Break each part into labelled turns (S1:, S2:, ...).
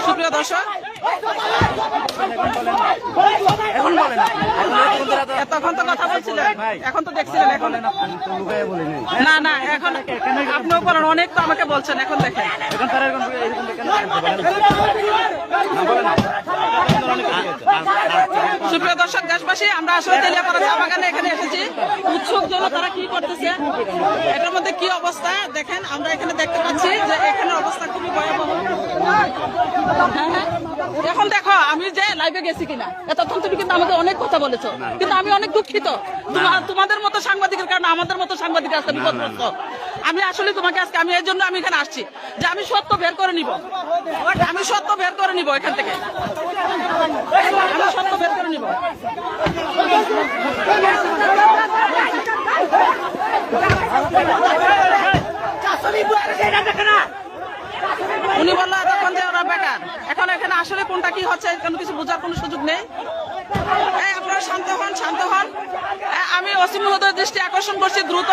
S1: সুপ্রিয় দর্শক, এতক্ষণ তো কথা বলছিলেন, এখন তো দেখছিলেন, এখন না না, এখন আপনিও বলেন, অনেক তো আমাকে বলছেন, এখন দেখেন। সুপ্রিয় দর্শক, দেশবাসী, আমরা আসলে তেলিয়াপাড়া চা বাগানে এখানে এসেছি। উৎসুক জন্য তারা কি করতেছে, এটার মধ্যে কি অবস্থা দেখেন। আমরা এখানে দেখতে পাচ্ছি যে এখানে অবস্থা খুবই ভয়াবহ। এখন দেখো, আমি যে লাইভে গেছি কিনা, এতক্ষণ তুমি কিন্তু আমাকে অনেক কথা বলেছো, কিন্তু আমি অনেক দুঃখিত তোমাদের মতো সাংবাদিকের কারণে। আমাদের মতো সাংবাদিক আছে বিপদগ্রস্ত। আমি আসলে তোমাকে আজকে, আমি এই জন্য আমি এখানে আসছি যে আমি সত্য বের করে নিব, আমি সত্য বের করে নিব এখান থেকে, আমি সত্য বের করে নিব। উনি বললো এতক্ষণ যে ওরা বেকার। এখন এখানে আসলে কোনটা কি হচ্ছে কোনো কিছু বোঝার কোনো সুযোগ নেই। আপনারা শান্ত হন, শান্ত হন। আমি ওসি মহোদয়ের দৃষ্টি আকর্ষণ করছি দ্রুত,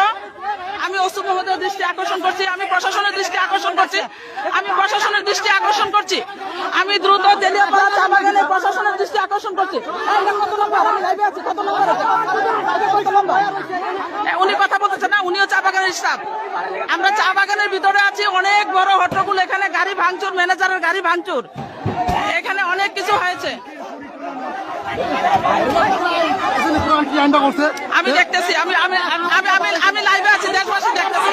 S1: আমি ওসি মহোদয়ের দৃষ্টি আকর্ষণ করছি, আমি প্রশাসনের দৃষ্টি আকর্ষণ করছি, আমি প্রশাসনের দৃষ্টি আকর্ষণ করছি, আমি দ্রুত তেলিয়াপাড়া চা বাগানে প্রশাসনের দৃষ্টি আকর্ষণ করছি। উনি কথা বলতেছেন না, উনিও চা বাগানের স্টাফ। আমরা চা বাগানের ভিতরে আছি, অনেক বড় হট্টগোল, এখানে গাড়ি ভাঙচুর, ম্যানেজারের গাড়ি ভাঙচুর, এখানে অনেক কিছু হয়েছে। আমি দেখতেছি, আমি আমি আমি আমি লাইভে আছি, দেশবাসী দেখতেছি।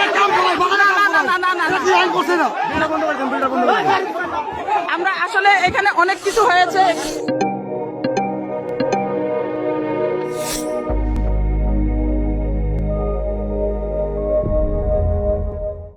S1: আমরা আসলে এখানে অনেক কিছু হয়েছে।